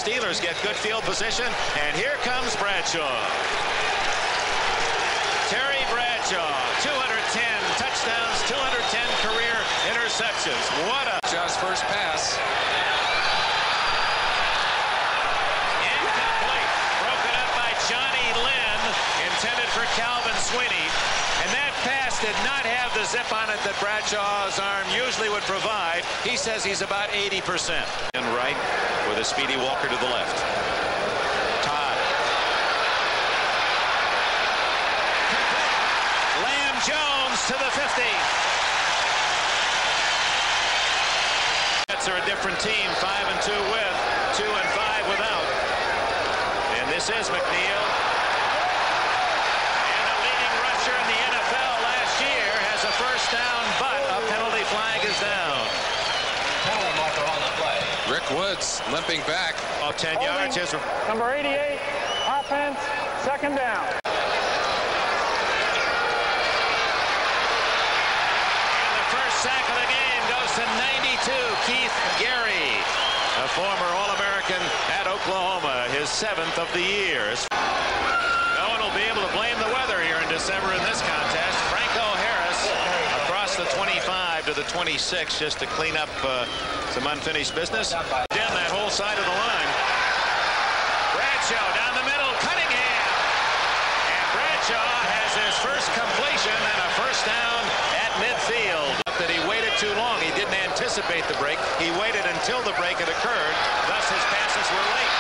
Steelers get good field position, and here comes Bradshaw. Terry Bradshaw, 210 touchdowns, 210 career interceptions. What a Bradshaw's first pass. Incomplete. Broken up by Johnny Lynn, intended for Calvin Sweeney. And that pass did not have the zip on it that Bradshaw's arm usually would provide. He says he's about 80%. And right with a speedy Walker to the left. Todd. Lamb Jones to the 50. Jets are a different team, 5-2 with, 2-5 without. And this is McNeil. And a leading rusher in the NFL last year has a first down, but a penalty flag is down. Penalty marker on the play. Rick Woods limping back. Off 10 yards. His... Number 88, offense, second down. And the first sack of the game goes to 92, Keith Gary, a former All-American at Oklahoma, his 7th of the year. No one will be able to blame the weather here in December in this contest. Franco Harris across the 25 to the 26 just to clean up some unfinished business. Down that whole side of the line. Bradshaw down the middle, Cunningham. And Bradshaw has his first completion and a first down at midfield. That he waited too long. He didn't anticipate the break. He waited until the break had occurred. Thus his passes were late.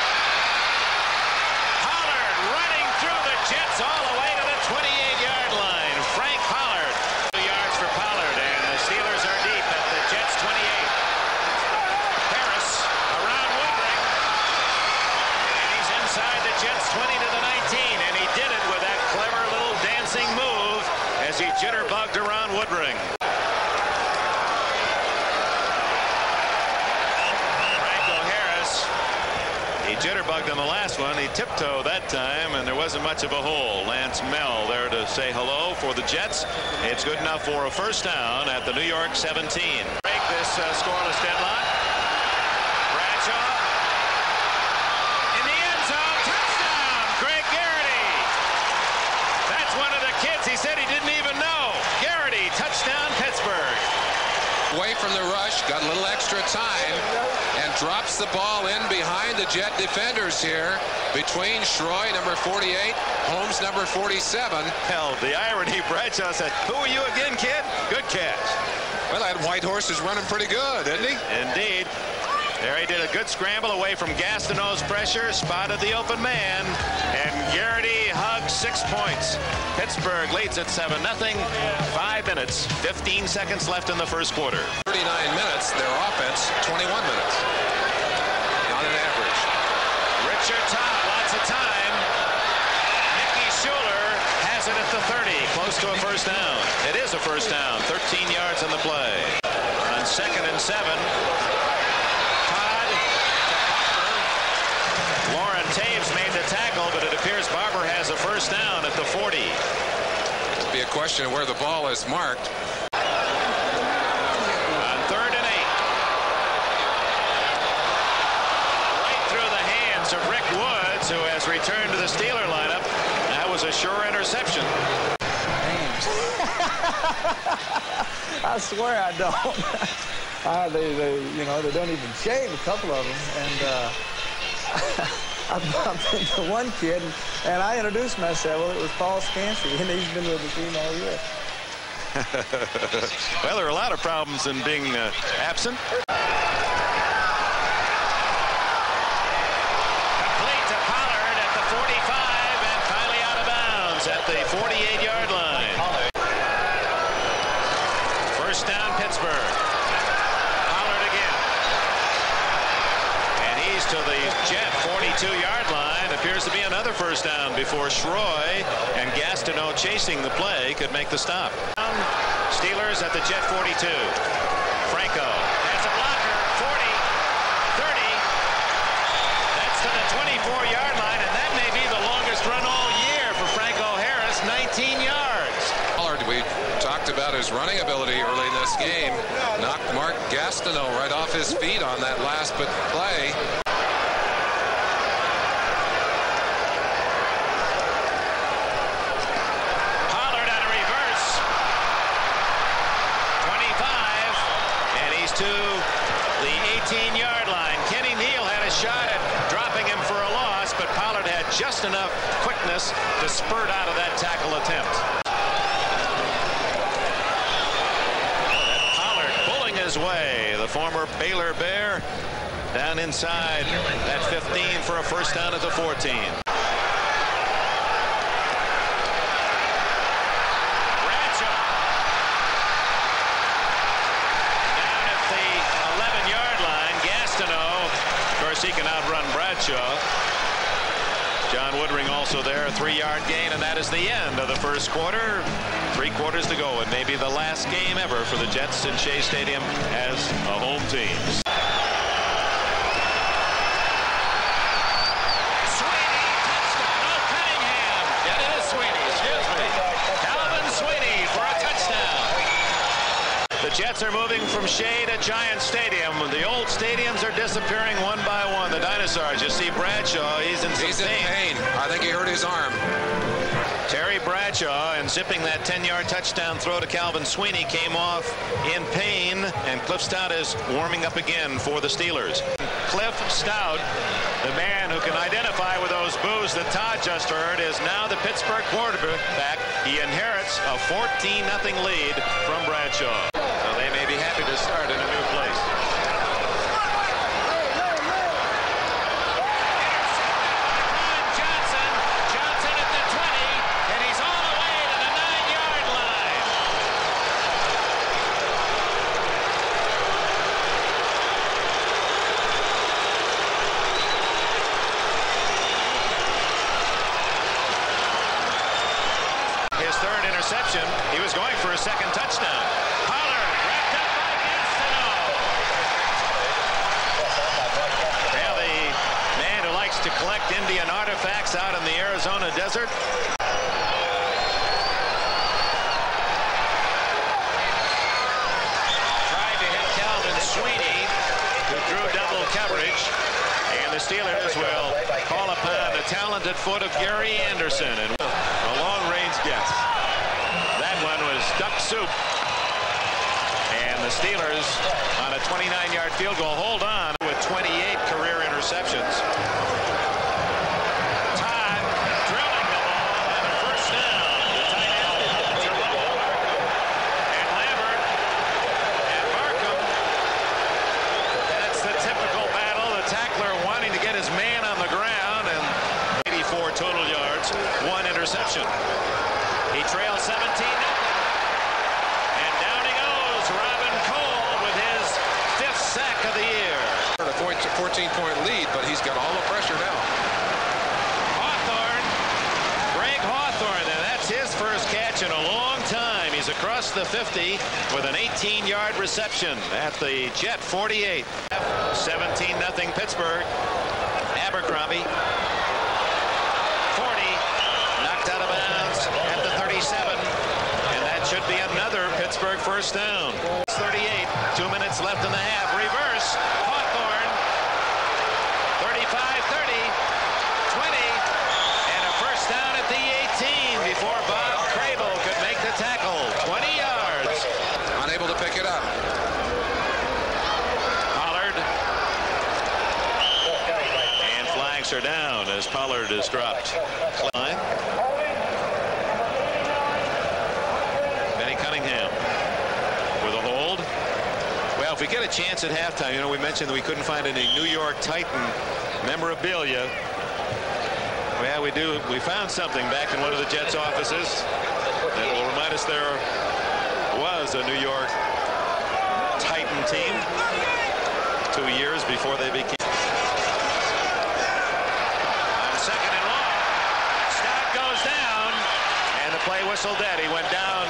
Pollard running through the Jets all the way to the 28-yard line. Frank Pollard. 2 yards for Pollard, and the Steelers are deep at the Jets' 28. Harris around Woodring. And he's inside the Jets' 20 to the 19, and he did it with that clever little dancing move as he jitterbugged around Woodring. Jitterbugged on the last one. He tiptoed that time, and there wasn't much of a hole. Lance Mel there to say hello for the Jets. It's good enough for a first down at the New York 17. Break this scoreless deadlock. Bradshaw in the end zone. Touchdown, Greg Garrity. That's one of the kids he said he didn't even know. Garrity, touchdown, Pittsburgh. Away from the rush, got a little extra time, and drops the ball in behind the Jet defenders here between Schroy, number 48, Holmes, number 47. Hell, the irony, Bradshaw said, "Who are you again, kid?" Good catch. Well, that white horse is running pretty good, isn't he? Indeed. There he did a good scramble away from Gastineau's pressure, spotted the open man, and Garrity hugged 6 points. Pittsburgh leads at 7-0. 5 minutes, 15 seconds left in the first quarter. 39 minutes, their offense, 21 minutes. On an average. Richard Todd, lots of time. Mickey Schuler has it at the 30, close to a first down. It is a first down, 13 yards on the play. On 2nd and 7. Lauren Taves made the tackle, but it appears Barber has a first down at the 40. It'll be a question of where the ball is marked. On 3rd and 8. Right through the hands of Rick Woods, who has returned to the Steeler lineup. That was a sure interception. I swear I don't. They don't even shave, a couple of them, and I bumped into one kid, and I introduced myself. Well, it was Paul Scansey, and he's been with the team all year. Well, there are a lot of problems in being absent. Complete to Pollard at the 45, and finally out of bounds at the 48-yard line. First down, Pittsburgh. Pollard again. And he's to the Jet 42-yard line. Appears to be another first down before Schroy and Gastineau chasing the play could make the stop. Steelers at the Jet 42. Franco has a blocker. 40, 30. That's to the 24-yard line, and that may be the longest run all year for Franco Harris, 19 yards. Pollard, we talked about his running ability early in this game. Knocked Mark Gastineau right off his feet on that last play. just enough quickness to spurt out of that tackle attempt. Pollard pulling his way, the former Baylor Bear, down inside at 15 for a first down at the 14. He can outrun Bradshaw. John Woodring also there, a 3-yard gain, and that is the end of the first quarter. 3 quarters to go, and maybe the last game ever for the Jets in Shea Stadium as a home team. Sweeney, touchdown. No, Cunningham. Yeah, it is Sweeney. Excuse me. Calvin Sweeney for a touchdown. The Jets are moving from Shea to Giant Stadium. The old stadiums are disappearing one by one. The dinosaurs. You see Bradshaw. He's in pain. I think he hurt his arm. Terry Bradshaw, and zipping that 10-yard touchdown throw to Calvin Sweeney, came off in pain, and Cliff Stout is warming up again for the Steelers. Cliff Stout, the man who can identify with those boos that Todd just heard, is now the Pittsburgh quarterback. He inherits a 14-0 lead from Bradshaw. So they may be happy to start in a new place. Johnson at the 20, and he's all the way to the 9-yard line. His third interception. He was going for a second touchdown. Pollard wrapped up by Gastineau. Well, the man who likes to collect Indian artifacts out in the Arizona desert. Tried to hit Calvin Sweeney, who drew double coverage. And the Steelers will call upon the talented foot of Gary Anderson, and a long-range guess. That one was duck soup. And the Steelers on a 29-yard field goal hold on with 28 career interceptions. Todd drilling the ball on a first down. The tight end, Jerome, and Lambert and Markham. That's the typical battle. The tackler wanting to get his man on the ground, and 84 total yards, 1 interception. He trails 17-0. And down he goes, Robin Cole with his 5th sack of the year. A 14-point lead, but he's got all the pressure now. Hawthorne, Greg Hawthorne, and that's his first catch in a long time. He's across the 50 with an 18-yard reception at the Jet 48. 17-0 Pittsburgh. Abercrombie. 40, knocked out of bounds at the 37, and that should be another Pittsburgh first down. 38, 2 minutes left in the half. Reverse, Hawthorne, 35, 30, 20, and a first down at the 18 before Bob Crable could make the tackle. 20 yards. Unable to pick it up. Pollard. And flags are down as Pollard is dropped. Klein. Benny Cunningham with a hold. Well, if we get a chance at halftime, you know, we mentioned that we couldn't find any New York Titan memorabilia. Well, we do. We found something back in one of the Jets' offices that will remind us there was a New York Titan team 2 years before they became. On second and long, Stout goes down, and the play whistle dead. He went down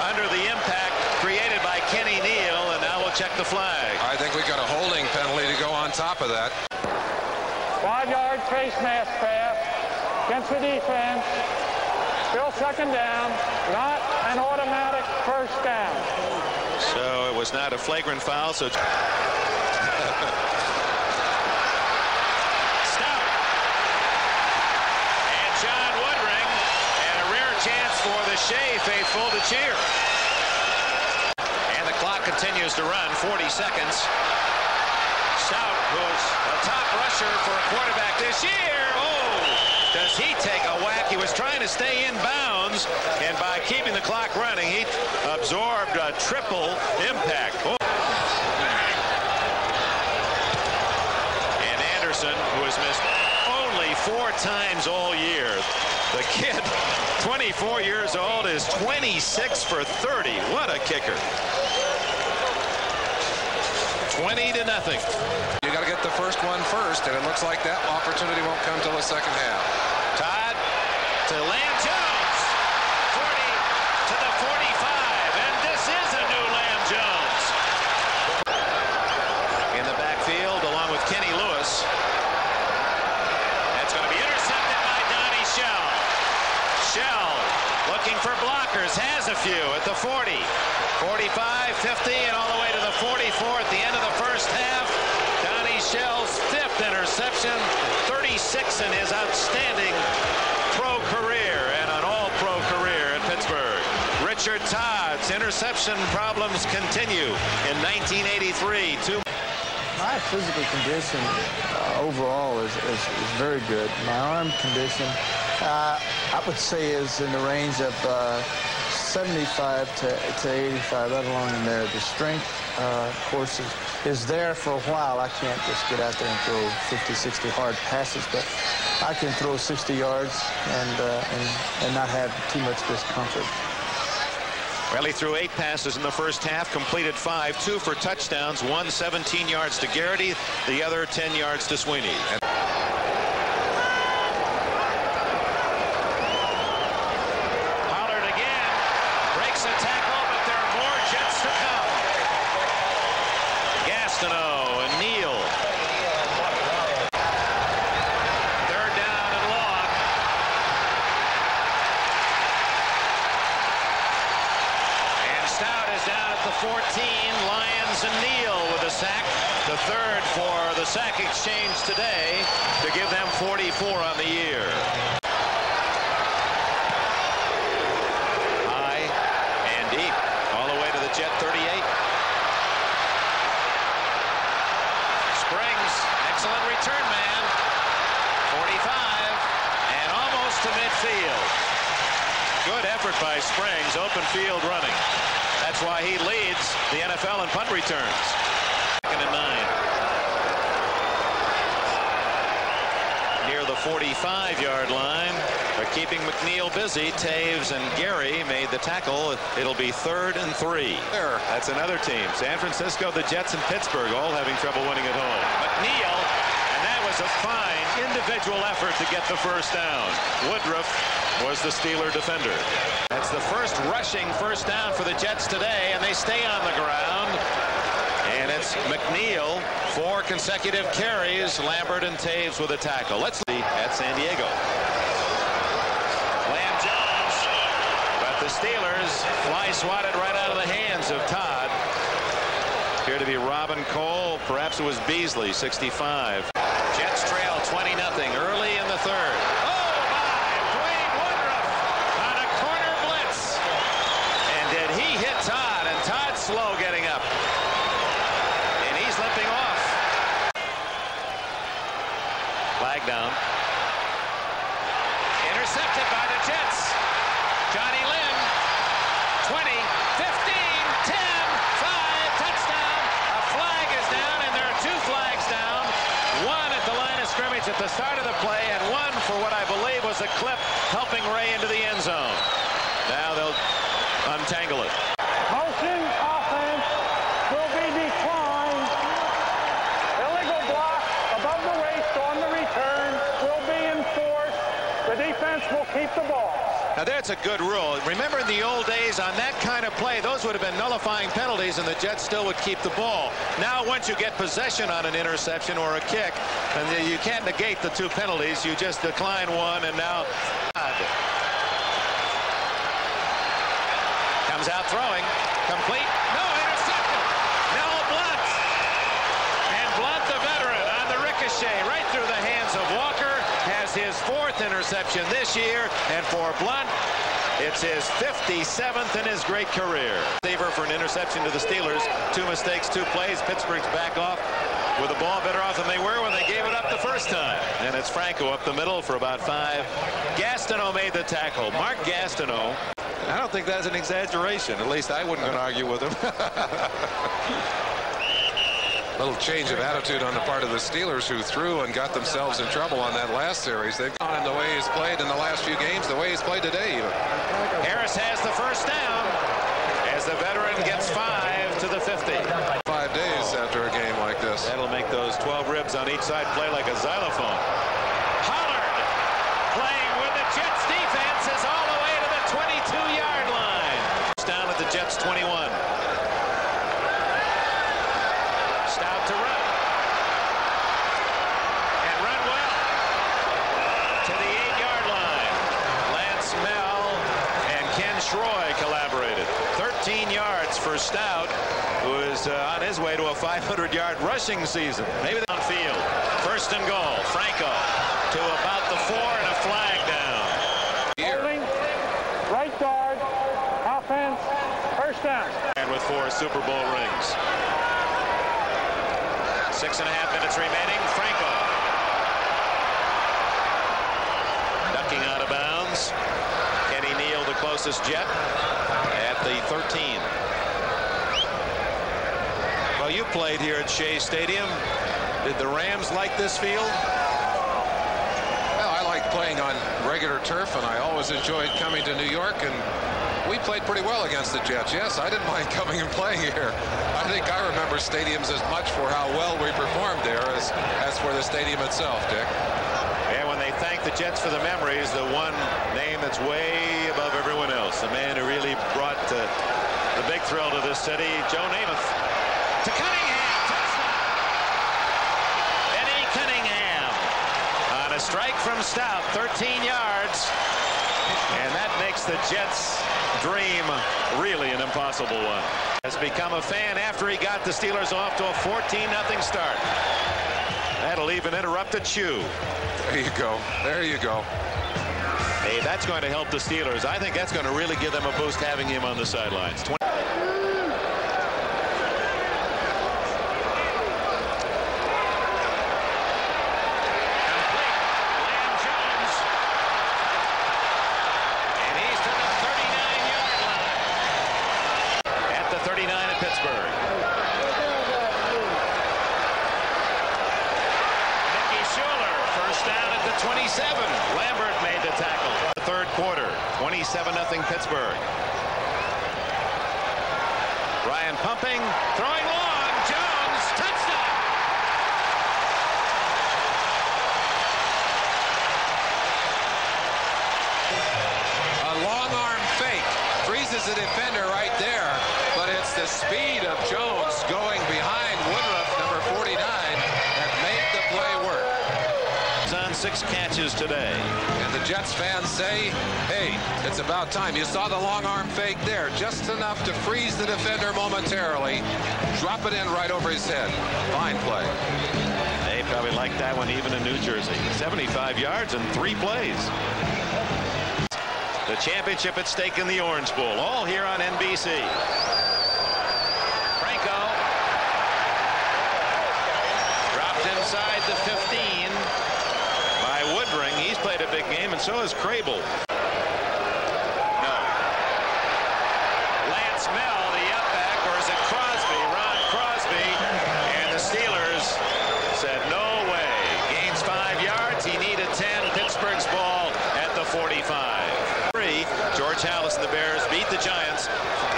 under the impact created by Kenny Neal, and now we'll check the flag. I think we got a holding penalty to go on top of that. 5-yard face mask pass against the defense. Still second down. Not an automatic first down. So it was not a flagrant foul. So Stout. And John Woodring, and a rare chance for the Shea faithful to cheer. And the clock continues to run. 40 seconds. Stout, who's a top rusher for a quarterback this year. Oh! does he take a whack. He was trying to stay in bounds, and by keeping the clock running, he absorbed a triple impact. Oh. And Anderson, who has missed only 4 times all year. The kid, 24 years old, is 26 for 30. What a kicker. 20-0. You got to get the first one first, and it looks like that opportunity won't come till the second half. Todd to Lamb Jones. 40 to the 45, and this is a new Lamb Jones. In the backfield, along with Kenny Lewis. That's going to be intercepted by Donnie Shell. Shell looking for blockers, has a few at the 40, 45, 50, and all the way to the 44 at the end of the first half. Donnie Shell's 5th interception, 36 in his outstanding pro career and an all-pro career at Pittsburgh. Richard Todd's interception problems continue in 1983. My physical condition overall is very good. My arm condition, I would say, is in the range of 75 to 85, right along in there. The strength, of course, is there for a while. I can't just get out there and throw 50, 60 hard passes, but I can throw 60 yards and not have too much discomfort. Well, he threw 8 passes in the first half, completed 5, 2 for touchdowns, 1 17 yards to Garrity, the other 10 yards to Sweeney. Pollard again breaks a tackle, but there are more Jets to come. Gastineau and Neal. 3rd down and long. Stout is down at the 14. Lyons and Neal with a sack. The 3rd for the sack exchange today to give them 44 on the year. High and deep all the way to the Jet 38. Springs, excellent return man. 45 and almost to midfield. Good effort by Springs, open field running. That's why he leads the NFL in punt returns. 2nd and 9. Near the 45-yard line. They're keeping McNeil busy. Taves and Gary made the tackle. It'll be 3rd and 3. That's another team. San Francisco, the Jets, and Pittsburgh all having trouble winning at home. McNeil, and that was a fine individual effort to get the first down. Woodruff was the Steeler defender. That's the first rushing first down for the Jets today, and they stay on the ground. And it's McNeil, 4 consecutive carries. Lambert and Taves with a tackle. Let's see at San Diego. Lamb Jones, but the Steelers fly swatted right out of the hands of Todd. Appeared to be Robin Cole. Perhaps it was Beasley, 65. Jets trail 20-0 early in the 3rd. Todd, and Todd's slow getting up. And he's limping off. Flag down. Intercepted by the Jets. Johnny Lynn. 20, 15, 10, 5, touchdown. A flag is down, and there are 2 flags down. One at the line of scrimmage at the start of the play, and one for what I believe was a clip helping Ray into the end zone. Now they'll untangle it. Motion offense will be declined. Illegal block above the waist on the return will be enforced. The defense will keep the ball. Now that's a good rule. Remember in the old days on that kind of play, those would have been nullifying penalties and the Jets still would keep the ball. Now once you get possession on an interception or a kick, and you can't negate the 2 penalties, you just decline one, and now comes out throwing. Complete. No, intercepted. Mel Blunt. And Blunt, the veteran, on the ricochet right through the hands of Walker, has his 4th interception this year. And for Blunt, it's his 57th in his great career. Receiver for an interception to the Steelers. 2 mistakes, 2 plays. Pittsburgh's back off. with the ball better off than they were when they gave it up the first time. And it's Franco up the middle for about 5. Gastineau made the tackle. Mark Gastineau. I don't think that's an exaggeration. At least I wouldn't argue with him. Little change of attitude on the part of the Steelers, who threw and got themselves in trouble on that last series. They've gone in the way he's played in the last few games, the way he's played today even. Harris has the first down as the veteran gets 5 to the 50. 5 days after a game like this. That'll make those 12 ribs on each side play like a xylophone. Pollard playing with the Jets defense is all the way to the 22-yard line. Down at the Jets 21. Stout to run. And run well. To the 8-yard line. Lance Mel and Ken Schroy collaborated. 13 yards for Stout, who is on his way to a 500-yard rushing season. Maybe downfield. First and goal. Franco to about the 4 and a flag down. Holding, right guard, offense, first down. And with 4 Super Bowl rings. 6.5 minutes remaining. Franco ducking out of bounds. Kenny Neal, the closest Jet, at the 13. Well, you played here at Shea Stadium. Did the Rams like this field? Well, I like playing on regular turf, and I always enjoyed coming to New York, and we played pretty well against the Jets. Yes, I didn't mind coming and playing here. I think I remember stadiums as much for how well we performed there as for the stadium itself, Dick. Yeah, when they thank the Jets for the memories, the one name that's way above everyone else, the man who really brought the big thrill to this city, Joe Namath. To Cunningham, touchdown! Benny Cunningham on a strike from Stout, 13 yards, and that makes the Jets' dream really an impossible one. Has become a fan after he got the Steelers off to a 14-0 start. That'll even interrupt a chew. There you go. There you go. Hey, that's going to help the Steelers. I think that's going to really give them a boost having him on the sidelines. Pittsburgh. Mickey Schuler, first down at the 27. Lambert made the tackle. The third quarter, 27-0 Pittsburgh. Ryan pumping, throwing long. Jones, touchdown. A long arm fake freezes the defender right there. But it's the speed of Jones going behind Woodruff, number 49, that made the play work. He's on 6 catches today. And the Jets fans say, hey, it's about time. You saw the long arm fake there, just enough to freeze the defender momentarily. Drop it in right over his head. Fine play. They probably like that one even in New Jersey. 75 yards in 3 plays. The championship at stake in the Orange Bowl, all here on NBC. Franco dropped inside the 15 by Woodring. He's played a big game, and so has Crable. No. Lance Mel, the upback, or is it Crosby? Ron Crosby, and the Steelers said no way. Gains 5 yards. He needed 10. Pittsburgh's ball at the 45. George Halas and the Bears beat the Giants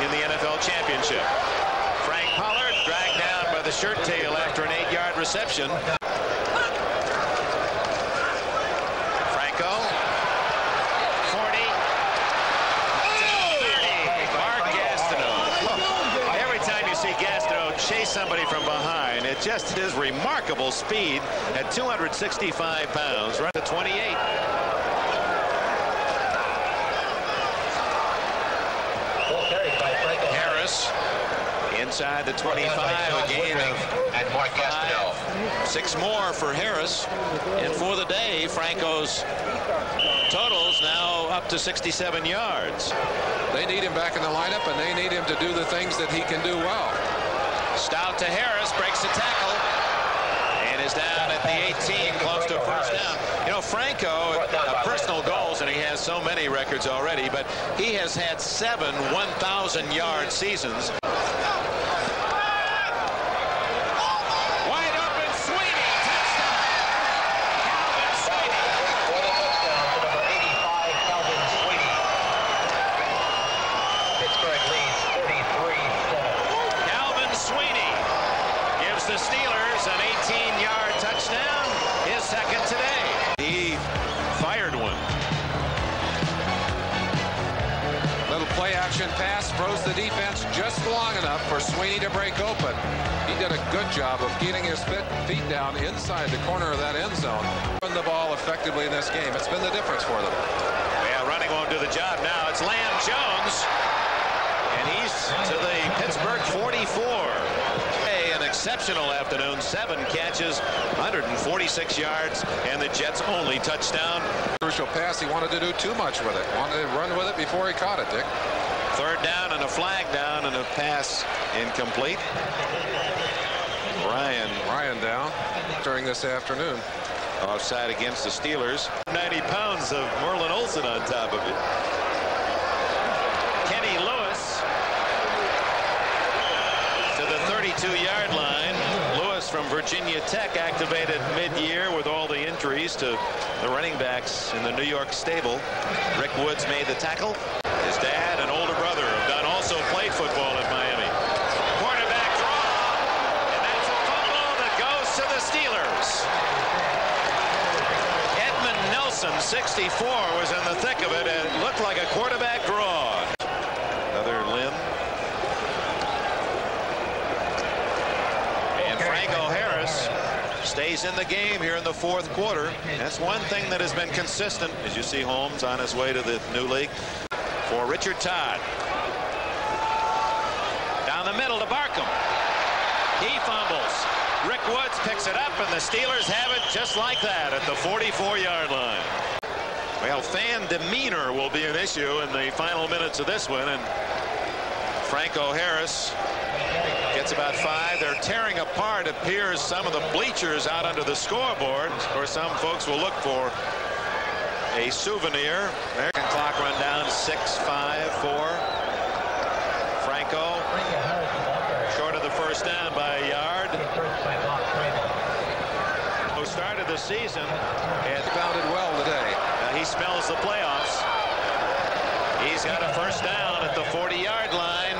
in the NFL championship. Frank Pollard dragged down by the shirt tail after an 8-yard reception. Franco, 40, 30. Mark Gastineau. Every time you see Gastineau chase somebody from behind, it's just his remarkable speed at 265 pounds, right to 28. Inside the 25, a gain of 5. 6 more for Harris. And for the day, Franco's totals now up to 67 yards. They need him back in the lineup, and they need him to do the things that he can do well. Stout to Harris, breaks the tackle. is down at the 18, close to first down. You know, Franco, personal goals, and he has so many records already, but he has had 7 1,000-yard seasons. The Steelers an 18-yard touchdown, his second today. He fired one. Little play action pass throws the defense just long enough for Sweeney to break open. He did a good job of getting his feet down inside the corner of that end zone. Run the ball effectively in this game. It's been the difference for them. Yeah, running won't do the job now. It's Lamb Jones, and he's to the Pittsburgh 44. Exceptional afternoon, 7 catches, 146 yards, and the Jets' only touchdown. Crucial pass. He wanted to do too much with it. Wanted to run with it before he caught it, Dick. Third down and a flag down and a pass incomplete. Ryan down during this afternoon. Offside against the Steelers. 90 pounds of Merlin Olsen on top of it. Kenny Lewis to the 32-yard line. Lewis from Virginia Tech activated mid-year with all the injuries to the running backs in the New York stable. Rick Woods made the tackle. His dad and older brother have also played football at Miami. Quarterback draw, and that's a fumble that goes to the Steelers. Edmund Nelson, 64, was in the thick of it, and it looked like a quarterback draw. Another limb. Stays in the game here in the fourth quarter. That's one thing that has been consistent, as you see Holmes on his way to the new league. For Richard Todd. Down the middle to Barkham. He fumbles. Rick Woods picks it up, and the Steelers have it just like that at the 44-yard line. Well, fan demeanor will be an issue in the final minutes of this one, and Franco Harris gets about 5. They're tearing apart, appears, some of the bleachers out under the scoreboard. Of course, some folks will look for a souvenir. American clock run down 6, 5, 4. Franco short of the first down by a yard. Who started the season and Bounded well today. He smells the playoffs. He's got a first down at the 40-yard line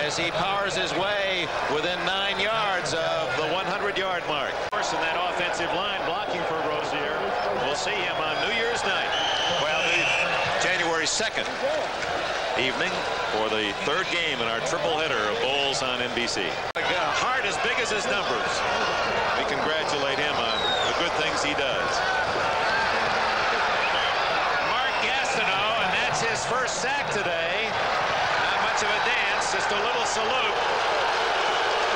as he powers his way within 9 yards of the 100-yard mark. In that offensive line blocking for Rozier. We'll see him on New Year's night. Well, January 2nd evening for the third game in our triple header of Bulls on NBC. A heart as big as his numbers. We congratulate him on the good things he does. His first sack today. Not much of a dance, just a little salute.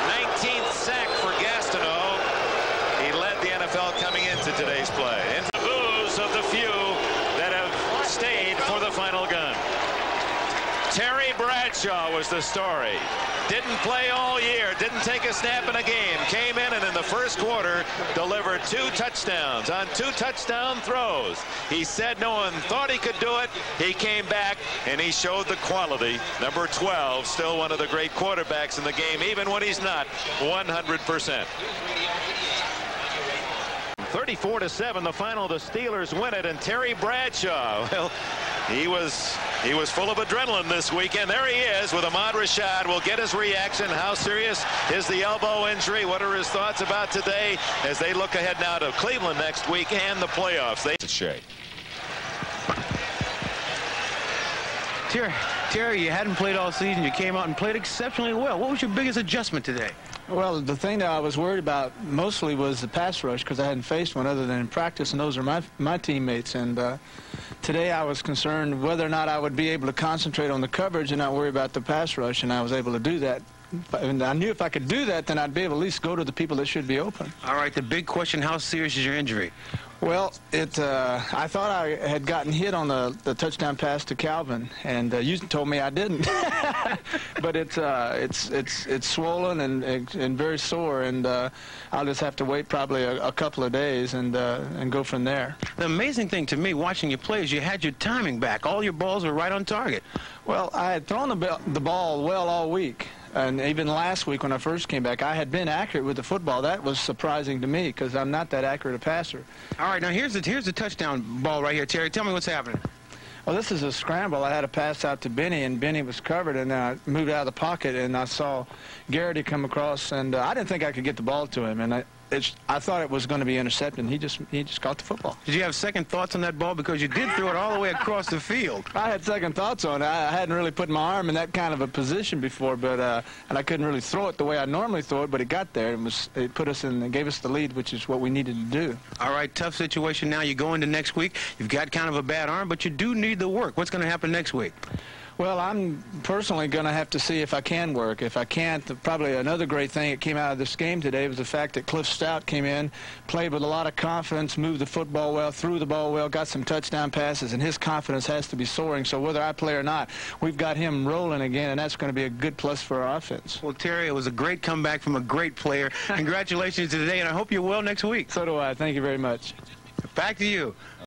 19th sack for Gastineau. He led the NFL coming into today's play. And the boos of the few that have stayed for the final gun. Terry Bradshaw was the story. Didn't play all year, didn't take a snap in a game, came in and in the first quarter delivered 2 touchdowns on 2 touchdown throws. He said no one thought he could do it. He came back and he showed the quality. Number 12, still one of the great quarterbacks in the game, even when he's not 100%. 34-7, the final. The Steelers win it, and Terry Bradshaw, well, he was full of adrenaline this weekend. There he is with Ahmad Rashad. We'll get his reaction. How serious is the elbow injury? What are his thoughts about today as they look ahead now to Cleveland next week and the playoffs? Shea. Terry, you hadn't played all season. You came out and played exceptionally well. What was your biggest adjustment today? Well, the thing that I was worried about mostly was the pass rush, because I hadn't faced one other than in practice, and those are my teammates. And today I was concerned whether or not I would be able to concentrate on the coverage and not worry about the pass rush, and I was able to do that. And I knew if I could do that, then I'd be able to at least go to the people that should be open. All right, the big question, how serious is your injury? Well, I thought I had gotten hit on the touchdown pass to Calvin, and you told me I didn't. But it's swollen and very sore, and I'll just have to wait probably a couple of days and go from there. The amazing thing to me watching you play is you had your timing back. All your balls were right on target. Well, I had thrown the ball well all week. And even last week when I first came back, I had been accurate with the football. That was surprising to me because I'm not that accurate a passer. All right, now here's the touchdown ball right here, Terry. Tell me what's happening. Well, this is a scramble. I had a pass out to Benny, and Benny was covered, and I moved out of the pocket, and I saw Garrity come across, and I didn't think I could get the ball to him, and I thought it was going to be intercepted, and he just caught the football. Did you have second thoughts on that ball because you did throw it all the way across the field? I had second thoughts on it. I hadn't really put my arm in that kind of a position before, but and I couldn't really throw it the way I normally throw it, but it got there. It put us in, and gave us the lead, which is what we needed to do. All right, tough situation now. You go into next week. You've got kind of a bad arm, but you do need the work. What's going to happen next week? Well, I'm personally going to have to see if I can work. If I can't, probably another great thing that came out of this game today was the fact that Cliff Stout came in, played with a lot of confidence, moved the football well, threw the ball well, got some touchdown passes, and his confidence has to be soaring. So whether I play or not, we've got him rolling again, and that's going to be a good plus for our offense. Well, Terry, it was a great comeback from a great player. Congratulations today, and I hope you're well next week. So do I. Thank you very much. Back to you.